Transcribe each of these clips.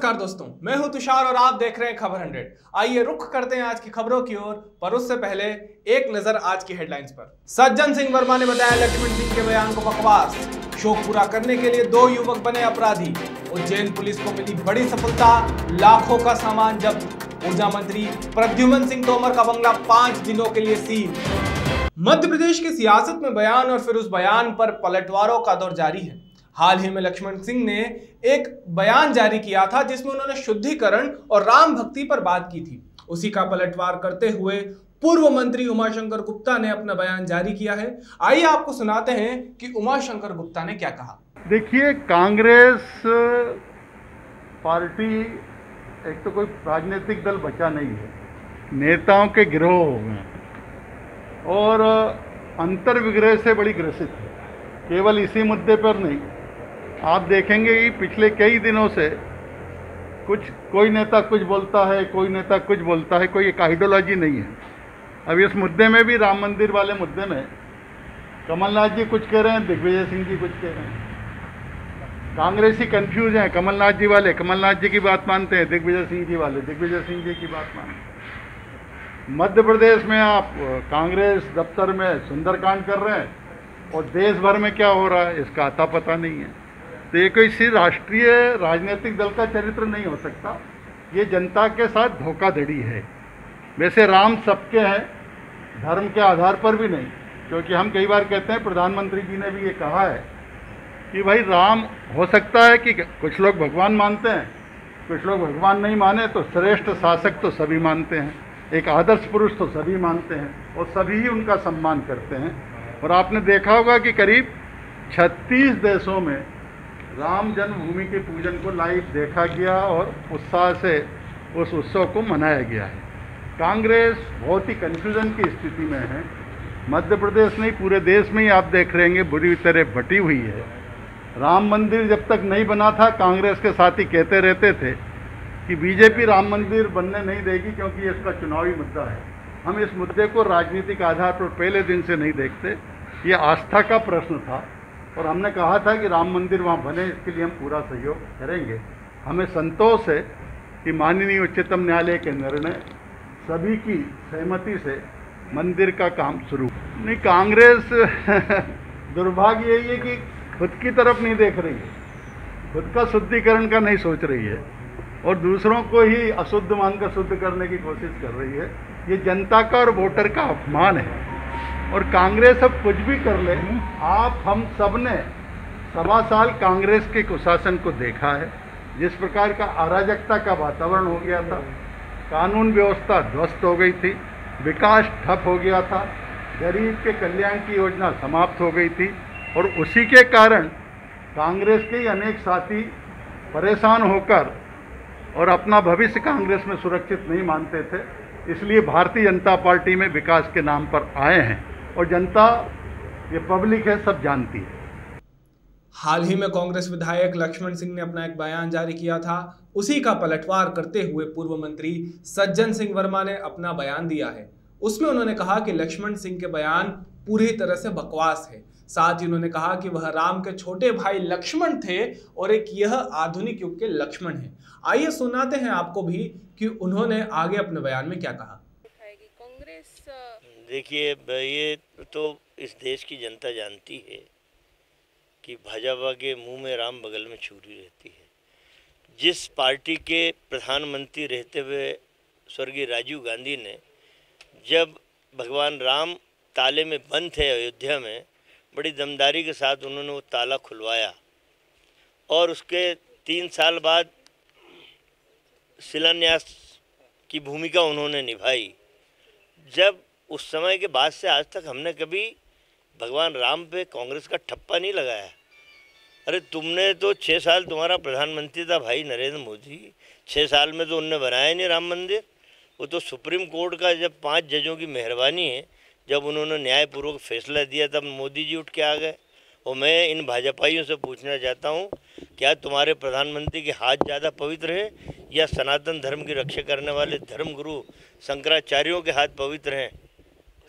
नमस्कार दोस्तों, मैं हूं तुषार और आप देख रहे हैं खबर 100। आइए रुख करते हैं आज की खबरों की ओर, पर उससे पहले एक नजर आज की हेडलाइंस पर। सज्जन सिंह वर्मा ने बताया लक्ष्मण सिंह के बयान को बकवास। शौक पूरा करने के लिए 2 युवक बने अपराधी। उज्जैन पुलिस को मिली बड़ी सफलता, लाखों का सामान जब्त। ऊर्जा मंत्री प्रद्युम्न सिंह तोमर का बंगला 5 दिनों के लिए सील। मध्य प्रदेश की सियासत में बयान और फिर उस बयान पर पलटवारों का दौर जारी है। हाल ही में लक्ष्मण सिंह ने एक बयान जारी किया था जिसमें उन्होंने शुद्धिकरण और राम भक्ति पर बात की थी। उसी का पलटवार करते हुए पूर्व मंत्री उमाशंकर गुप्ता ने अपना बयान जारी किया है। आइए आपको सुनाते हैं कि उमाशंकर गुप्ता ने क्या कहा। देखिए, कांग्रेस पार्टी एक तो कोई राजनीतिक दल बचा नहीं है, नेताओं के गिरोह हो गए और अंतर्विग्रह से बड़ी ग्रसित है। केवल इसी मुद्दे पर नहीं, आप देखेंगे कि पिछले कई दिनों से कोई नेता कुछ बोलता है, कोई नेता कुछ बोलता है, कोई एक आइडियोलॉजी नहीं है। अब इस मुद्दे में भी, राम मंदिर वाले मुद्दे में, कमलनाथ जी कुछ कह रहे हैं, दिग्विजय सिंह जी कुछ कह रहे हैं। कांग्रेसी कंफ्यूज हैं। कमलनाथ जी वाले कमलनाथ जी की बात मानते हैं, दिग्विजय सिंह जी वाले दिग्विजय सिंह जी की बात मानते हैं। मध्य प्रदेश में आप कांग्रेस दफ्तर में सुंदरकांड कर रहे हैं और देश भर में क्या हो रहा है इसका अता पता नहीं है। तो ये किसी राष्ट्रीय राजनीतिक दल का चरित्र नहीं हो सकता। ये जनता के साथ धोखाधड़ी है। वैसे राम सबके हैं, धर्म के आधार पर भी नहीं, क्योंकि हम कई बार कहते हैं, प्रधानमंत्री जी ने भी ये कहा है कि भाई राम हो सकता है कि कुछ लोग भगवान मानते हैं, कुछ लोग भगवान नहीं माने, तो श्रेष्ठ शासक तो सभी मानते हैं, एक आदर्श पुरुष तो सभी मानते हैं और सभी ही उनका सम्मान करते हैं। और आपने देखा होगा कि करीब 36 देशों में राम जन्मभूमि के पूजन को लाइव देखा गया और उत्साह से उस उत्सव को मनाया गया है। कांग्रेस बहुत ही कन्फ्यूजन की स्थिति में है। मध्य प्रदेश नहीं, पूरे देश में ही आप देख रहे हैं बुरी तरह बटी हुई है। राम मंदिर जब तक नहीं बना था, कांग्रेस के साथी कहते रहते थे कि बीजेपी राम मंदिर बनने नहीं देगी क्योंकि ये इसका चुनावी मुद्दा है। हम इस मुद्दे को राजनीतिक आधार पर पहले दिन से नहीं देखते। ये आस्था का प्रश्न था और हमने कहा था कि राम मंदिर वहाँ बने, इसके लिए हम पूरा सहयोग करेंगे। हमें संतोष है कि माननीय उच्चतम न्यायालय के निर्णय, सभी की सहमति से मंदिर का काम शुरू। नहीं, कांग्रेस दुर्भाग्य यही है कि खुद की तरफ नहीं देख रही है, खुद का शुद्धिकरण का नहीं सोच रही है और दूसरों को ही अशुद्ध मानकर शुद्ध करने की कोशिश कर रही है। ये जनता का और वोटर का अपमान है। और कांग्रेस अब कुछ भी कर ले, आप हम सब ने 1.25 साल कांग्रेस के कुशासन को देखा है। जिस प्रकार का अराजकता का वातावरण हो गया था, कानून व्यवस्था ध्वस्त हो गई थी, विकास ठप हो गया था, गरीब के कल्याण की योजना समाप्त हो गई थी और उसी के कारण कांग्रेस के ही अनेक साथी परेशान होकर और अपना भविष्य कांग्रेस में सुरक्षित नहीं मानते थे, इसलिए भारतीय जनता पार्टी में विकास के नाम पर आए हैं और जनता, ये पब्लिक है, सब जानती है। हाल ही में कांग्रेस विधायक लक्ष्मण सिंह ने अपना एक बयान जारी किया था। उसी का पलटवार करते हुए पूर्व मंत्री सज्जन सिंह वर्मा ने अपना बयान दिया है। उसमें उन्होंने कहा कि लक्ष्मण सिंह के बयान पूरी तरह से बकवास है। साथ ही उन्होंने कहा कि वह राम के छोटे भाई लक्ष्मण थे और एक यह आधुनिक युग के लक्ष्मण हैं। आइए सुनाते हैं आपको भी कि उन्होंने आगे अपने बयान में क्या कहा। कांग्रेस, देखिए, ये तो इस देश की जनता जानती है कि भाजपा के मुंह में राम बगल में छुरी रहती है। जिस पार्टी के प्रधानमंत्री रहते हुए स्वर्गीय राजीव गांधी ने, जब भगवान राम ताले में बंद थे अयोध्या में, बड़ी दमदारी के साथ उन्होंने वो ताला खुलवाया और उसके 3 साल बाद शिलान्यास की भूमिका उन्होंने निभाई। जब उस समय के बाद से आज तक हमने कभी भगवान राम पे कांग्रेस का ठप्पा नहीं लगाया। अरे तुमने तो 6 साल, तुम्हारा प्रधानमंत्री था भाई नरेंद्र मोदी, 6 साल में तो उनने बनाया नहीं राम मंदिर। वो तो सुप्रीम कोर्ट का जब 5 जजों की मेहरबानी है, जब उन्होंने न्यायपूर्वक फैसला दिया तब मोदी जी उठ के आ गए। और मैं इन भाजपाइयों से पूछना चाहता हूँ, क्या तुम्हारे प्रधानमंत्री के हाथ ज़्यादा पवित्र हैं या सनातन धर्म की रक्षा करने वाले धर्मगुरु शंकराचार्यों के हाथ पवित्र हैं?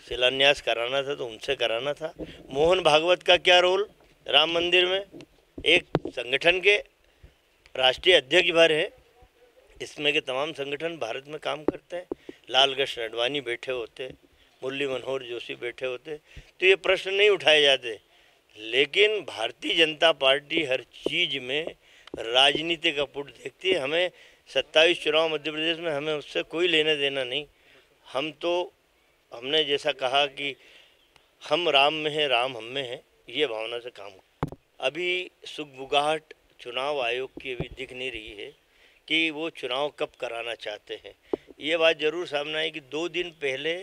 शिलान्यास कराना था तो उनसे कराना था। मोहन भागवत का क्या रोल राम मंदिर में? एक संगठन के राष्ट्रीय अध्यक्ष भर है, इसमें के तमाम संगठन भारत में काम करते हैं, लालकृष्ण आडवाणी बैठे होते, मुरली मनोहर जोशी बैठे होते, तो ये प्रश्न नहीं उठाए जाते। लेकिन भारतीय जनता पार्टी हर चीज़ में राजनीति का पुट देखती है। हमें 27 चुनाव मध्य प्रदेश में, हमें उससे कोई लेना देना नहीं। हमने जैसा कहा कि हम राम में हैं, राम हम में है, ये भावना से काम। अभी सुगबुगाहट चुनाव आयोग की अभी दिख नहीं रही है कि वो चुनाव कब कराना चाहते हैं। ये बात जरूर सामने आई कि 2 दिन पहले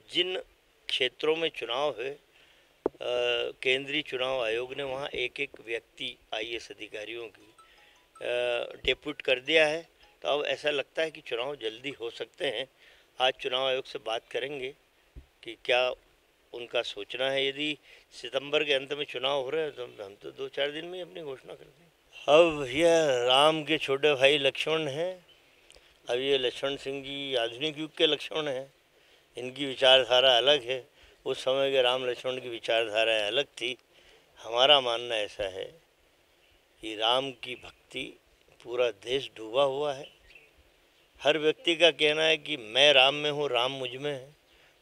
जिन क्षेत्रों में चुनाव है, केंद्रीय चुनाव आयोग ने वहाँ एक व्यक्ति IAS अधिकारियों की डेप्यूट कर दिया है। तो अब ऐसा लगता है कि चुनाव जल्दी हो सकते हैं। आज चुनाव आयोग से बात करेंगे कि क्या उनका सोचना है। यदि सितंबर के अंत में चुनाव हो रहे हैं तो हम तो 2-4 दिन में अपनी घोषणा कर देंगे। अब यह राम के छोटे भाई लक्ष्मण हैं। अब ये लक्ष्मण सिंह जी आधुनिक युग के लक्ष्मण हैं। इनकी विचारधारा अलग है, उस समय के राम लक्ष्मण की विचारधारा अलग थी। हमारा मानना ऐसा है कि राम की भक्ति पूरा देश डूबा हुआ है। हर व्यक्ति का कहना है कि मैं राम में हूँ, राम मुझ में है।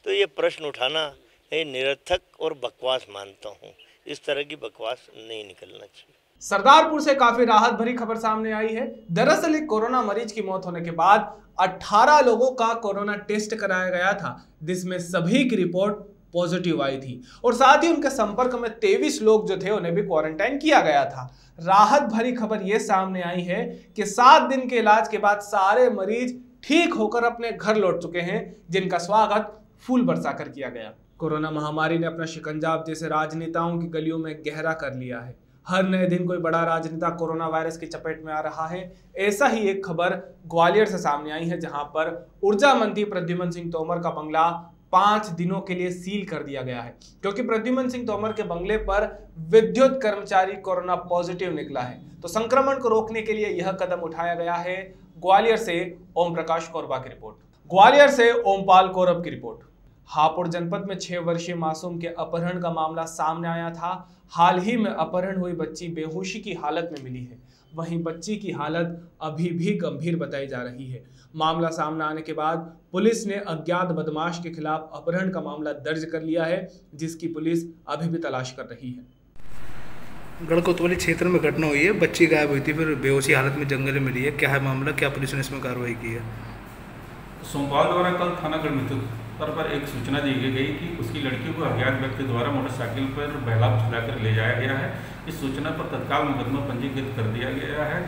तो ये प्रश्न उठाना ये निरर्थक और बकवास मानता हूँ। इस तरह की बकवास नहीं निकलना चाहिए। सरदारपुर से काफी राहत भरी खबर सामने आई है। दरअसल एक कोरोना मरीज की मौत होने के बाद 18 लोगों का कोरोना टेस्ट कराया गया था, जिसमें सभी की रिपोर्ट पॉजिटिव आई थी और साथ ही उनके संपर्क में 23 लोग जो थे उन्हें भी क्वारंटाइन किया गया था। राहत भरी खबर यह सामने आई है कि 7 दिन के इलाज के बाद सारे मरीज ठीक होकर अपने घर लौट चुके हैं, जिनका स्वागत फूल बरसाकर किया गया। कोरोना महामारी ने अपना शिकंजा अब जैसे राजनेताओं की गलियों में गहरा कर लिया है। हर नए दिन कोई बड़ा राजनेता कोरोना वायरस की चपेट में आ रहा है। ऐसा ही एक खबर ग्वालियर से सामने आई है, जहां पर ऊर्जा मंत्री प्रद्युम्न सिंह तोमर का बंगला 5 दिनों के लिए सील कर दिया गया है, क्योंकि प्रद्युम्न सिंह तोमर के बंगले पर विद्युत कर्मचारी कोरोना पॉजिटिव निकला है। तो संक्रमण को रोकने के लिए यह कदम उठाया गया है। ग्वालियर से ओम प्रकाश कोरबा की रिपोर्ट। ग्वालियर से ओमपाल कौरब की रिपोर्ट। हापुड़ जनपद में 6 वर्षीय मासूम के अपहरण का मामला सामने आया था। हाल ही में अपहरण हुई बच्ची बेहोशी की हालत में मिली है। वहीं बच्ची की हालत अभी भी गंभीर बताई जा रही है। मामला सामने आने के बाद पुलिस ने अज्ञात बदमाश के खिलाफ अपहरण का मामला दर्ज कर लिया है, जिसकी पुलिस अभी भी तलाश कर रही है। गढ़कोतवाली क्षेत्र में घटना हुई है, बच्ची गायब हुई थी, फिर बेहोशी हालत में जंगल में मिली है। क्या है मामला, क्या पुलिस ने इसमें कार्रवाई की है? सोमवार द्वारा कल थाना गढ़ पर एक सूचना दी गई कि उसकी लड़की को अज्ञात व्यक्ति द्वारा मोटरसाइकिल पर बहला फुसलाकर ले जाया गया है। इस सूचना पर तत्काल मुकदमा पंजीकृत कर दिया गया है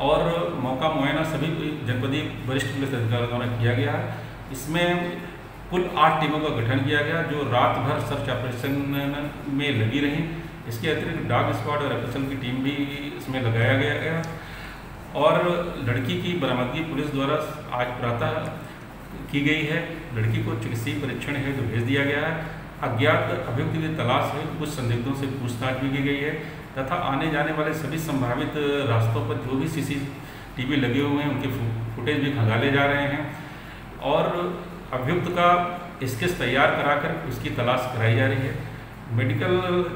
और मौका मुआयना सभी जनपदीय वरिष्ठ पुलिस अधिकारियों द्वारा किया गया है। इसमें कुल 8 टीमों का गठन किया गया, जो रात भर सर्च ऑपरेशन में लगी रहीं। इसके अतिरिक्त डॉग स्क्वाड और FSL की टीम भी इसमें लगाया गया और लड़की की बरामदगी पुलिस द्वारा आज प्रातः की गई है। लड़की को चिकित्सीय परीक्षण हेतु भेज दिया गया है। अज्ञात अभियुक्त की तलाश में कुछ संदिग्धों से पूछताछ भी की गई है तथा आने जाने वाले सभी संभावित रास्तों पर जो भी CCTV लगे हुए हैं उनके फुटेज भी खंगाले जा रहे हैं और अभियुक्त का स्केच तैयार कराकर उसकी तलाश कराई जा रही है। मेडिकल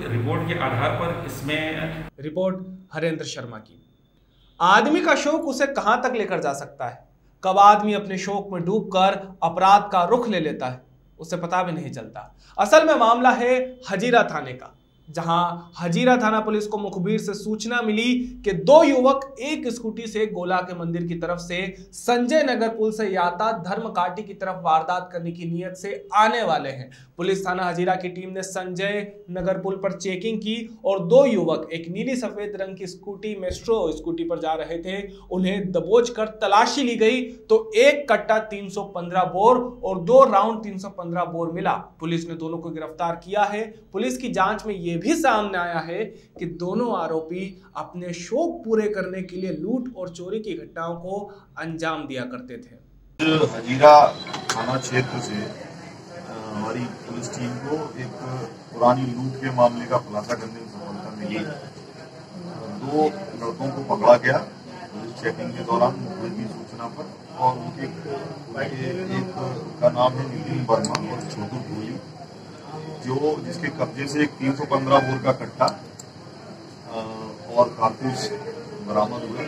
रिपोर्ट के आधार पर इसमें रिपोर्ट हरेंद्र शर्मा की। आदमी का शौक उसे कहां तक लेकर जा सकता है? कब आदमी अपने शौक में डूबकर अपराध का रुख ले लेता है, उसे पता भी नहीं चलता। असल में मामला है हजीरा थाने का, जहां हजीरा थाना पुलिस को मुखबिर से सूचना मिली कि 2 युवक एक स्कूटी से गोला के मंदिर की तरफ से संजय नगर पुल से यातायात धर्मकाटी की तरफ वारदात करने की नीयत से आने वाले हैं। पुलिस थाना हजीरा की टीम ने संजय नगर पुल पर चेकिंग की और 2 युवक एक नीली सफेद रंग की स्कूटी मेस्ट्रो स्कूटी पर जा रहे थे। उन्हें दबोच कर तलाशी ली गई तो 1 कट्टा 315 बोर और 2 राउंड 315 बोर मिला। पुलिस ने दोनों को गिरफ्तार किया है। पुलिस की जांच में यह भी सामने आया है कि दोनों आरोपी अपने शौक पूरे करने के लिए लूट और चोरी की घटनाओं को अंजाम दिया करते थे। हजीरा थाना क्षेत्र से हमारी पुलिस टीम को एक पुरानी लूट के मामले का खुलासा करने में सफलता मिली। 2 लड़कों को पकड़ा गया पुलिस चेकिंग के दौरान मुखबिर की सूचना पर और उनके एक का नाम है नितिन वर्मा और छोटू भोई, जिसके कब्जे से एक 315 बोर का कट्टा और कारतूस बरामद हुए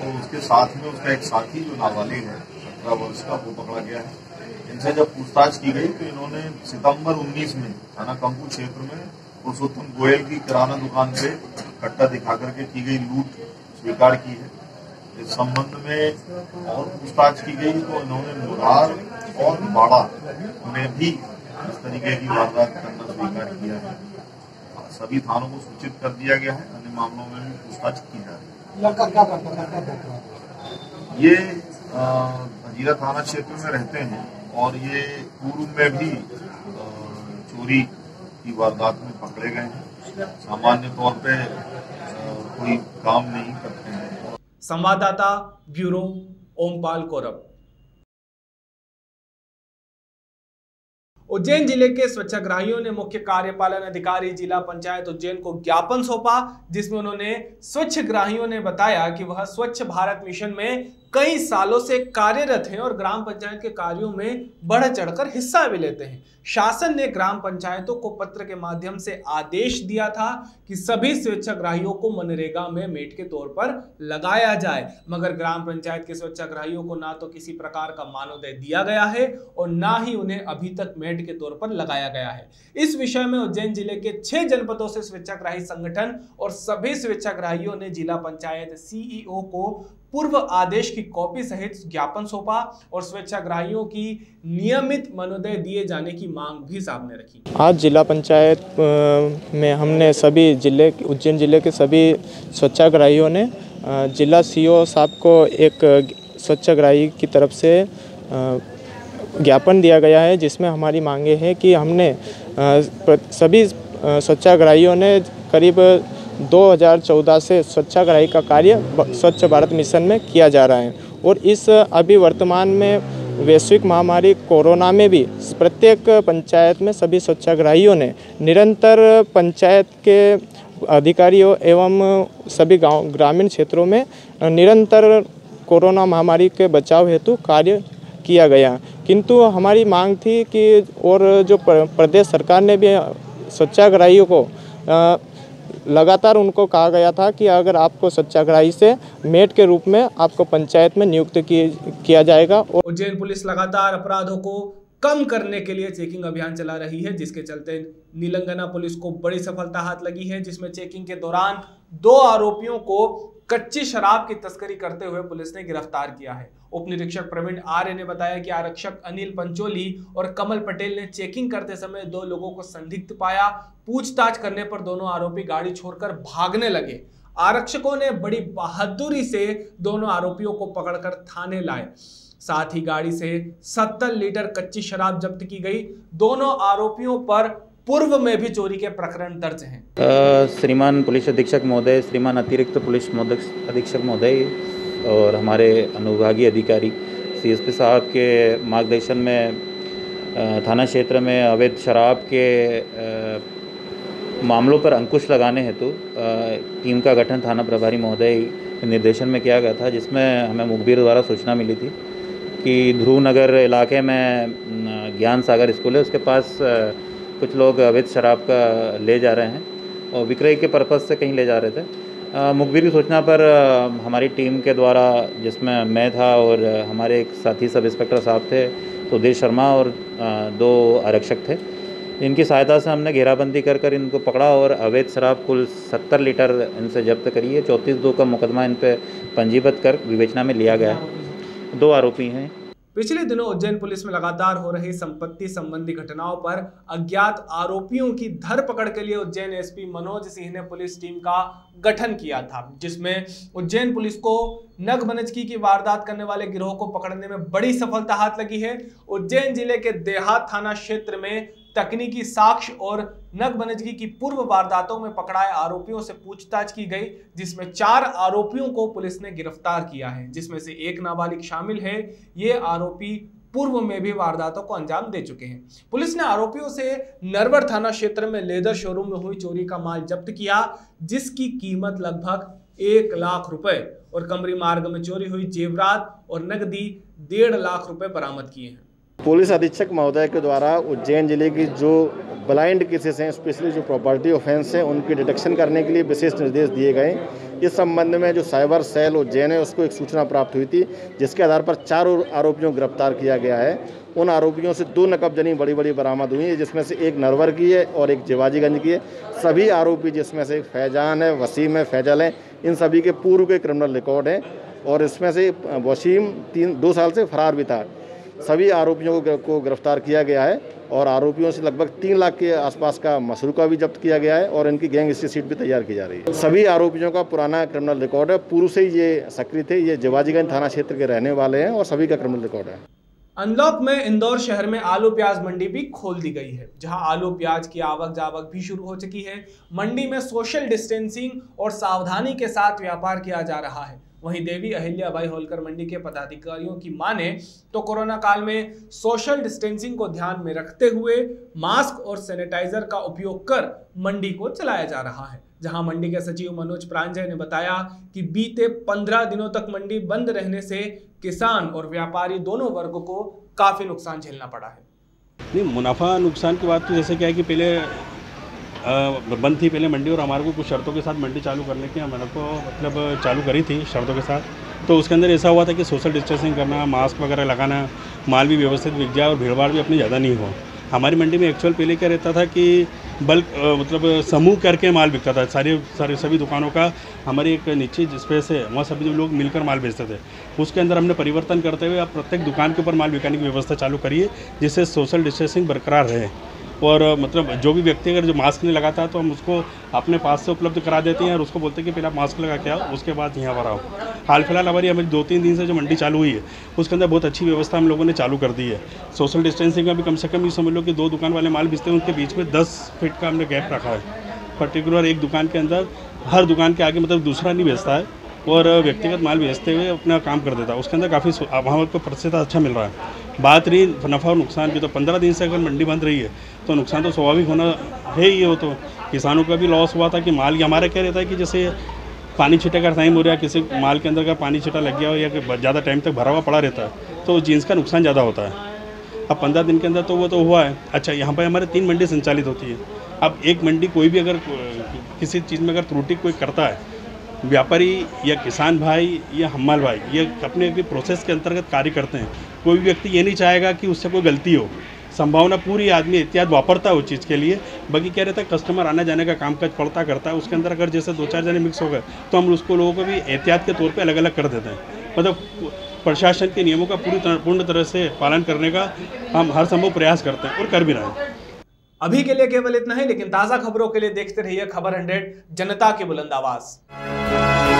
और उसके साथ में उसका एक साथी जो नाबालिग है 18 वर्ष का, वो पकड़ा गया है। इनसे जब पूछताछ की गई तो इन्होंने सितंबर 19 में थाना कंपू क्षेत्र में पुरुषोत्तम गोयल की किराना दुकान पे कट्टा दिखा करके की गई लूट स्वीकार की है। इस संबंध में और पूछताछ की गई तो इन्होंने लोहार और बाड़ा में भी इस तरीके की वारदात करना स्वीकार किया है। सभी थानों को सूचित कर दिया गया है, अन्य मामलों में भी पूछताछ की जा रही है। लड़का क्या करता है? ये हजीरा थाना क्षेत्र में रहते हैं और ये पूर्व में भी चोरी की वारदात में पकड़े गए हैं। सामान्य तौर पे कोई काम नहीं करते हैं। संवाददाता ब्यूरो ओमपाल कौरव। उज्जैन जिले के स्वच्छाग्रहियों ने मुख्य कार्यपालन अधिकारी जिला पंचायत उज्जैन को ज्ञापन सौंपा, जिसमें उन्होंने स्वच्छाग्रहियों ने बताया कि वह स्वच्छ भारत मिशन में कई सालों से कार्यरत हैं और ग्राम पंचायत के कार्यों में बढ़ चढ़कर हिस्सा भी लेते हैं। शासन ने ग्राम पंचायतों को पत्र के माध्यम से आदेश दिया था कि सभी स्वच्छाग्रहियों को मनरेगा में मेट के तौर पर लगाया जाए, मगर ग्राम पंचायत के स्वच्छाग्रहियों को ना तो किसी प्रकार का मानदेय दिया गया है और ना ही उन्हें अभी तक मेट के तौर पर लगाया गया है। इस विषय में उज्जैन जिले के 6 जनपदों से स्वच्छाग्रही संगठन और सभी स्वच्छाग्रहियों ने जिला पंचायत सीईओ को पूर्व आदेश की कॉपी सहित ज्ञापन सौंपा और स्वच्छाग्रहियों की नियमित मनोदय दिए जाने की मांग भी सामने रखी। आज जिला पंचायत में हमने सभी उज्जैन जिले के सभी स्वच्छाग्रहियों ने जिला सीईओ साहब को एक स्वच्छाग्रही की तरफ से ज्ञापन दिया गया है, जिसमें हमारी मांगे हैं कि हमने सभी स्वच्छाग्रहियों ने करीब 2014 से स्वच्छाग्रही का कार्य स्वच्छ भारत मिशन में किया जा रहा है और इस अभी वर्तमान में वैश्विक महामारी कोरोना में भी प्रत्येक पंचायत में सभी स्वच्छाग्रहियों ने निरंतर पंचायत के अधिकारियों एवं सभी ग्रामीण क्षेत्रों में निरंतर कोरोना महामारी के बचाव हेतु कार्य किया गया। किंतु हमारी मांग थी कि और जो प्रदेश सरकार ने भी स्वच्छाग्रहियों को लगातार उनको कहा गया था कि अगर आपको स्वच्छाग्रही से मेट के रूप में आपको पंचायत में नियुक्त किया जाएगा। उज्जैन पुलिस लगातार अपराधों को कम करने के लिए चेकिंग अभियान चला रही है, जिसके चलते नीलंगना पुलिस को बड़ी सफलता हाथ लगी है, जिसमें चेकिंग के दौरान 2 आरोपियों को कच्ची शराब की तस्करी करते हुए पुलिस ने गिरफ्तार किया है। उप निरीक्षक प्रवीण आर्य ने बताया कि आरक्षक अनिल पंचोली और कमल पटेल ने चेकिंग करते समय 2 लोगों को संदिग्ध पाया। पूछताछ करने पर दोनों आरोपी गाड़ी छोड़कर भागने लगे। आरक्षकों ने बड़ी बहादुरी से दोनों आरोपियों को पकड़कर थाने लाए। साथ ही गाड़ी से 70 लीटर कच्ची शराब जब्त की गई। दोनों आरोपियों पर पूर्व में भी चोरी के प्रकरण दर्ज हैं। श्रीमान पुलिस अधीक्षक महोदय, श्रीमान अतिरिक्त पुलिस अधीक्षक महोदय और हमारे अनुविभागीय अधिकारी सीएसपी साहब के मार्गदर्शन में थाना क्षेत्र में अवैध शराब के मामलों पर अंकुश लगाने हेतु टीम का गठन थाना प्रभारी महोदय के निर्देशन में किया गया था, जिसमें हमें मुखबिर द्वारा सूचना मिली थी कि ध्रुव नगर इलाके में ज्ञान सागर स्कूल है, उसके पास कुछ लोग अवैध शराब का ले जा रहे हैं और विक्रय के पर्पज़ से कहीं ले जा रहे थे। मुखबिर की सूचना पर हमारी टीम के द्वारा, जिसमें मैं था और हमारे एक साथी सब इंस्पेक्टर साहब थे सुधीर शर्मा और 2 आरक्षक थे, इनकी सहायता से हमने घेराबंदी कर इनको पकड़ा और अवैध शराब कुल 70 लीटर इनसे जब्त करी है। 34(2) का मुकदमा इन पर पंजीबद्ध कर विवेचना में लिया गया है। 2 आरोपी हैं। पिछले दिनों उज्जैन पुलिस में लगातार हो रही संपत्ति संबंधी घटनाओं पर अज्ञात आरोपियों की धरपकड़ के लिए उज्जैन एसपी मनोज सिंह ने पुलिस टीम का गठन किया था, जिसमें उज्जैन पुलिस को नगबनजगी की वारदात करने वाले गिरोह को पकड़ने में बड़ी सफलता हाथ लगी है। उज्जैन जिले के देहात थाना क्षेत्र में तकनीकी साक्ष्य और नगबनजगी की पूर्व वारदातों में पकड़ाए आरोपियों से पूछताछ की गई, जिसमें 4 आरोपियों को पुलिस ने गिरफ्तार किया है, जिसमें से 1 नाबालिग शामिल है। ये आरोपी पूर्व में भी वारदातों को अंजाम दे चुके हैं। पुलिस ने आरोपियों से नरवर थाना क्षेत्र में लेदर शोरूम में हुई चोरी का माल जब्त किया, जिसकी कीमत लगभग 1 लाख रुपए और कमरी मार्ग में चोरी हुई जेवरात और नकदी 1.5 लाख रुपए बरामद किए हैं। पुलिस अधीक्षक महोदय के द्वारा उज्जैन जिले की जो ब्लाइंड केसेस हैं, स्पेशली जो प्रॉपर्टी ऑफेंस हैं, उनकी डिटेक्शन करने के लिए विशेष निर्देश दिए गए। इस संबंध में जो साइबर सेल उज्जैन है उसको एक सूचना प्राप्त हुई थी, जिसके आधार पर 4 आरोपियों को गिरफ्तार किया गया है। उन आरोपियों से 2 नकबजनी बड़ी बड़ी बरामद हुई है, जिसमें से एक नरवर की है और एक जिवाजीगंज की है। सभी आरोपी, जिसमें से फैजान है, वसीम है, फैजल है, इन सभी के पूर्व के क्रिमिनल रिकॉर्ड हैं और इसमें से वसीम 2 साल से फरार भी था। सभी आरोपियों को गिरफ्तार किया गया है और आरोपियों से लगभग 3 लाख के आसपास का मसरूका भी जब्त किया गया है और इनकी गैंग हिस्ट्री शीट भी तैयार की जा रही है। सभी आरोपियों का पुराना क्रिमिनल रिकॉर्ड है, पूर्व से ही ये सक्रिय थे। ये जिवाजीगंज थाना क्षेत्र के रहने वाले हैं और सभी का क्रिमिनल रिकॉर्ड है। अनलॉक में इंदौर शहर में आलू प्याज मंडी भी खोल दी गई है, जहां आलू प्याज की आवक जावक भी शुरू हो चुकी है। मंडी में सोशल डिस्टेंसिंग और सावधानी के साथ व्यापार किया जा रहा है। वहीं देवी अहिल्याबाई होलकर मंडी के पदाधिकारियों की माने तो कोरोना काल में सोशल डिस्टेंसिंग को ध्यान में रखते हुए मास्क और सैनिटाइजर का उपयोग कर मंडी को चलाया जा रहा है। जहां मंडी के सचिव मनोज प्रांजय ने बताया कि बीते 15 दिनों तक मंडी बंद रहने से किसान और व्यापारी दोनों वर्गों को काफी नुकसान झेलना पड़ा है। नहीं, मुनाफा नुकसान की बात तो जैसे क्या है कि पहले बंद थी पहले मंडी और हमारे को कुछ शर्तों के साथ मंडी चालू करने की मैंने को मतलब चालू करी थी शर्तों के साथ। तो उसके अंदर ऐसा हुआ था कि सोशल डिस्टेंसिंग करना, मास्क वगैरह लगाना, माल भी व्यवस्थित बिक जाए और भीड़ भाड़ भी अपनी ज़्यादा नहीं हो। हमारी मंडी में एक्चुअल पहले क्या रहता था कि बल्क मतलब समूह करके माल बिकता था। सभी दुकानों का हमारी एक निश्चित स्पेस है, वहाँ सभी लोग मिलकर माल बेचते थे। उसके अंदर हमने परिवर्तन करते हुए अब प्रत्येक दुकान के ऊपर माल बिकाने की व्यवस्था चालू करी है, जिससे सोशल डिस्टेंसिंग बरकरार रहे। और मतलब जो भी व्यक्ति अगर जो मास्क नहीं लगाता तो हम उसको अपने पास से उपलब्ध करा देते हैं और उसको बोलते हैं कि पहले आप मास्क लगा के आओ, उसके बाद यहाँ पर आओ। हाल फिलहाल हमारी 2-3 दिन से जो मंडी चालू हुई है उसके अंदर बहुत अच्छी व्यवस्था हम लोगों ने चालू कर दी है। सोशल डिस्टेंसिंग का भी कम से कम ये समझ लो कि 2 दुकान वाले माल बेचते हैं, उनके बीच में 10 फीट का हमने गैप रखा है। पर्टिकुलर एक दुकान के अंदर हर दुकान के आगे मतलब दूसरा नहीं बेचता है और व्यक्तिगत माल बेचते हुए अपना काम कर देता है। उसके अंदर काफ़ी वहाँ को प्रतिशत अच्छा मिल रहा है। बात रही नफ़ा और नुकसान की, तो 15 दिन से अगर मंडी बंद रही है तो नुकसान तो स्वाभाविक होना है ही। हो तो किसानों का भी लॉस हुआ था कि माल हमारा क्या रहता है कि जैसे पानी छिटे का टाइम हो रहा है, किसी माल के अंदर का पानी छिटा लग गया हो या ज़्यादा टाइम तक भरा हुआ पड़ा रहता है तो जीन्स का नुकसान ज़्यादा होता है। अब 15 दिन के अंदर तो वो तो हुआ है। अच्छा, यहाँ पर हमारे 3 मंडी संचालित होती है। अब एक मंडी कोई भी अगर किसी चीज़ में अगर त्रुटि कोई करता है, व्यापारी या किसान भाई या हम्माल भाई, ये अपने प्रोसेस के अंतर्गत कार्य करते हैं। कोई भी व्यक्ति ये नहीं चाहेगा कि उससे कोई गलती हो। संभावना पूरी आदमी एहतियात वापरता है उस चीज़ के लिए। बाकी क्या रहता है, कस्टमर आने जाने का काम काज पड़ता करता है। उसके अंदर अगर जैसे 2-4 जने मिक्स हो गए तो हम उसको लोगों को भी एहतियात के तौर पे अलग अलग कर देते हैं। मतलब प्रशासन के नियमों का पूर्ण तरह से पालन करने का हम हर संभव प्रयास करते हैं और कर भी रहे हैं। अभी के लिए केवल इतना ही, लेकिन ताज़ा खबरों के लिए देखते रहिए खबर 100, जनता की बुलंद आवाज़।